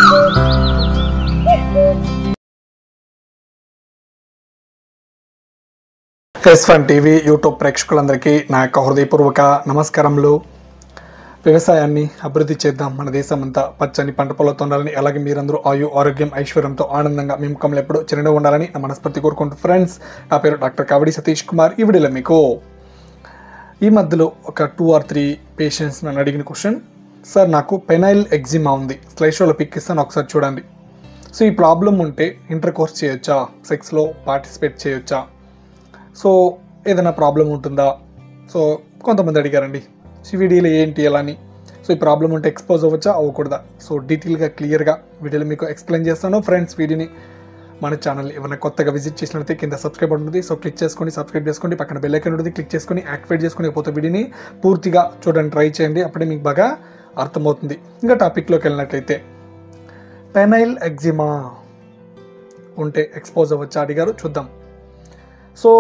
S1 TV YouTube ప్రేక్షకులందరికీ నా యొక్క హృదయపూర్వక నమస్కారములు. వ్యవసాయాన్ని అభివృద్ధి చేద్దాం, మన దేశమంతా పచ్చని పంట పొలాలతో ఉండాలని, అలాగే మీరందరూ ఆరోగ్యం ఐశ్వర్యంతో ఆనందంగా మీ ముఖంలో ఎప్పుడూ చిరునవ్వు ఉండాలని నా మనస్ఫూర్తి కోరుకుంటూ ఫ్రెండ్స్, నా పేరు డాక్టర్ కావడి సతీష్ కుమార్. ఈ వీడియోలో మీకు ఈ మధ్యలో ఒక 2 or 3 పేషెంట్స్ నన్ను అడిగిన క్వశ్చన్, సార్ నాకు పెనైల్ ఎగ్జిమా ఉంది, స్లైడ్ షోలో పిక్ ఇస్తాను ఒకసారి చూడండి. సో ఈ ప్రాబ్లం ఉంటే ఇంటర్ కోర్స్ చేయొచ్చా, సెక్స్లో పార్టిసిపేట్ చేయొచ్చా, సో ఏదైనా ప్రాబ్లం ఉంటుందా, సో కొంతమంది అడిగారండి. వీడియోలో ఏంటి ఎలా అని. సో ఈ ప్రాబ్లం ఉంటే ఎక్స్పోజ్ అవ్వచ్చా అవ్వకూడదా, సో డీటెయిల్గా క్లియర్గా వీడియోలో మీకు ఎక్స్ప్లెయిన్ చేస్తాను. ఫ్రెండ్స్, వీడియోని మన ఛానల్ ఏమైనా కొత్తగా విజిట్ చేసినట్లయితే కింద సబ్స్క్రైబ్ ఉంటుంది, సో క్లిక్ చేసుకొని సబ్స్క్రైబ్ చేసుకోండి. పక్కన బెల్ ఐకాన్ ఉంటుంది, క్లిక్ చేసుకొని యాక్టివేట్ చేసుకొని పోతే వీడియోని పూర్తిగా చూడండి, ట్రై చేయండి, అప్పుడే మీకు బాగా అర్థమవుతుంది. ఇంకా టాపిక్లోకి వెళ్ళినట్లయితే, పెనైల్ ఎగ్జిమా ఉంటే ఎక్స్పోజ్ అవ్వచ్చా అడిగారు, చూద్దాం. సో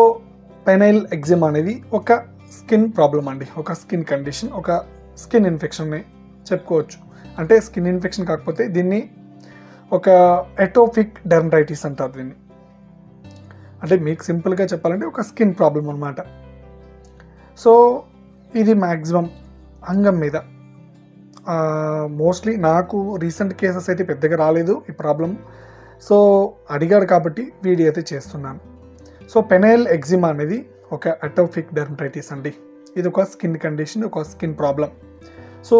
పెనైల్ ఎగ్జిమా అనేది ఒక స్కిన్ ప్రాబ్లం అండి, ఒక స్కిన్ కండిషన్, ఒక స్కిన్ ఇన్ఫెక్షన్ని చెప్పుకోవచ్చు. అంటే స్కిన్ ఇన్ఫెక్షన్ కాకపోతే దీన్ని ఒక ఎటోపిక్ డెర్మటైటిస్ అంటారు దీన్ని. అంటే మీకు సింపుల్గా చెప్పాలంటే ఒక స్కిన్ ప్రాబ్లం అన్నమాట. సో ఇది మ్యాక్సిమం అంగం మీద, మోస్ట్లీ నాకు రీసెంట్ కేసెస్ అయితే పెద్దగా రాలేదు ఈ ప్రాబ్లం. సో అడిగాడు కాబట్టి వీడియో అయితే చేస్తున్నాను. సో పెనైల్ ఎగ్జిమా అనేది ఒక అటోపిక్ డెర్మటైటిస్ అండి. ఇది ఒక స్కిన్ కండిషన్, ఒక స్కిన్ ప్రాబ్లం. సో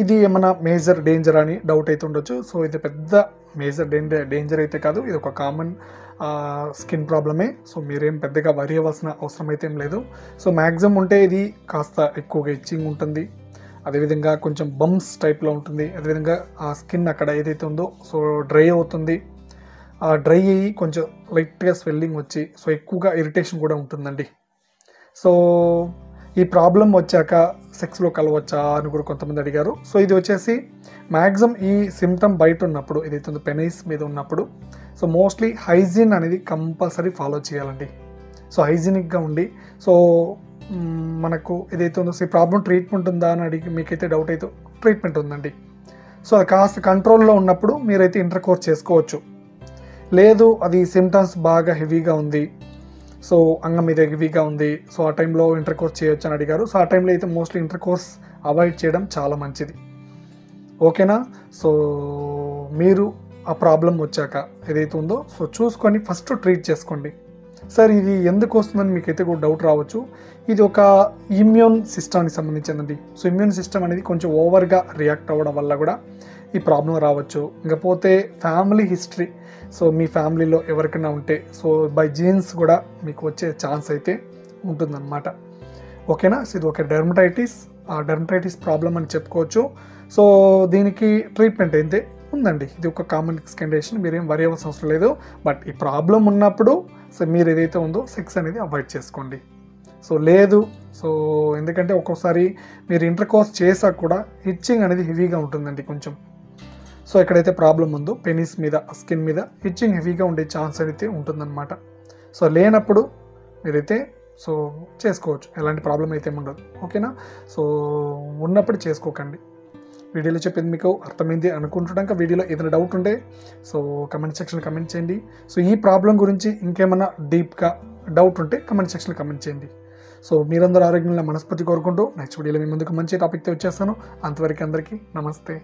ఇది ఏమైనా మేజర్ డేంజర్ అని డౌట్ అయితే ఉండొచ్చు. సో ఇది పెద్ద మేజర్ డేంజర్ అయితే కాదు, ఇది ఒక కామన్ స్కిన్ ప్రాబ్లమే. సో మీరేం పెద్దగా వరి అవ్వాల్సిన అవసరం అయితే ఏం లేదు. సో మ్యాక్సిమం ఉంటే ఇది కాస్త ఎక్కువగా ఇచ్చింగ్ ఉంటుంది, అదేవిధంగా కొంచెం బంప్స్ టైప్లో ఉంటుంది, అదేవిధంగా ఆ స్కిన్ అక్కడ ఏదైతే ఉందో సో డ్రై అవుతుంది, డ్రై అయ్యి కొంచెం లైట్గా స్వెల్లింగ్ వచ్చి సో ఎక్కువగా ఇరిటేషన్ కూడా ఉంటుందండి. సో ఈ ప్రాబ్లం వచ్చాక సెక్స్లో కలవచ్చా అని కూడా కొంతమంది అడిగారు. సో ఇది వచ్చేసి మ్యాక్సిమం ఈ సిమ్టమ్ బయట ఉన్నప్పుడు, ఏదైతే పెనైస్ మీద ఉన్నప్పుడు, సో మోస్ట్లీ హైజీన్ అనేది కంపల్సరీ ఫాలో చేయాలండి. సో హైజీనిక్గా ఉండి, సో మనకు ఏదైతే ఉందో ఈ ప్రాబ్లం ట్రీట్మెంట్ ఉందా అని అడిగి మీకైతే డౌట్ అయితే ట్రీట్మెంట్ ఉందండి. సో అది కాస్త కంట్రోల్లో ఉన్నప్పుడు మీరైతే ఇంటర్ కోర్స్ చేసుకోవచ్చు. లేదు అది సిమ్టమ్స్ బాగా హెవీగా ఉంది, సో అంగం మీద హెవీగా ఉంది, సో ఆ టైంలో ఇంటర్ కోర్స్ చేయొచ్చు అని అడిగారు. సో ఆ టైంలో అయితే మోస్ట్లీ ఇంటర్ కోర్స్ అవాయిడ్ చేయడం చాలా మంచిది, ఓకేనా. సో మీరు ఆ ప్రాబ్లం వచ్చాక ఏదైతే ఉందో సో చూసుకొని ఫస్ట్ ట్రీట్ చేసుకోండి. సార్ ఇది ఎందుకు వస్తుందని మీకైతే కూడా డౌట్ రావచ్చు. ఇది ఒక ఇమ్యూన్ సిస్టమ్కి సంబంధించిందండి. సో ఇమ్యూన్ సిస్టమ్ అనేది కొంచెం ఓవర్గా రియాక్ట్ అవ్వడం వల్ల కూడా ఈ ప్రాబ్లం రావచ్చు. ఇంకపోతే ఫ్యామిలీ హిస్టరీ, సో మీ ఫ్యామిలీలో ఎవరికైనా ఉంటే సో బై జీన్స్ కూడా మీకు వచ్చే ఛాన్స్ అయితే ఉంటుందన్నమాట, ఓకేనా. సో ఇది ఒక డెర్మటైటిస్ ప్రాబ్లం అని చెప్పుకోవచ్చు. సో దీనికి ట్రీట్మెంట్ అయితే ఉందండి, ఇది ఒక కామన్ కండిషన్, మీరేం వరి అవ్వాల్సిన అవసరం లేదు. బట్ ఈ ప్రాబ్లం ఉన్నప్పుడు సో మీరు ఏదైతే ఉందో సెక్స్ అనేది అవాయిడ్ చేసుకోండి. సో లేదు, సో ఎందుకంటే ఒక్కోసారి మీరు ఇంటర్ కోర్స్ చేసాక కూడా ఇచ్చింగ్ అనేది హెవీగా ఉంటుందండి కొంచెం. సో ఎక్కడైతే ప్రాబ్లం ఉందో పెనిస్ మీద, స్కిన్ మీద ఇచ్చింగ్ హెవీగా ఉండే ఛాన్స్ అయితే ఉంటుందన్నమాట. సో లేనప్పుడు మీరైతే సో చేసుకోవచ్చు, ఎలాంటి ప్రాబ్లం అయితే ఉండదు, ఓకేనా. సో ఉన్నప్పుడు చేసుకోకండి. వీడియోలో చెప్పింది మీకు అర్థమైంది అనుకుంటున్నాక వీడియోలో ఏదైనా డౌట్ ఉంటే సో కమెంట్ సెక్షన్లో కమెంట్ చేయండి. సో ఈ ప్రాబ్లం గురించి ఇంకేమైనా డీప్గా డౌట్ ఉంటే కమెంట్ సెక్షన్లో కమెంట్ చేయండి. సో మీరందరూ ఆరోగ్యంగా మనస్ఫూర్తి కోరుకుంటూ నెక్స్ట్ వీడియోలో మీ ముందుకు మంచి టాపిక్తో వచ్చేస్తాను. అంతవరకు అందరికీ నమస్తే.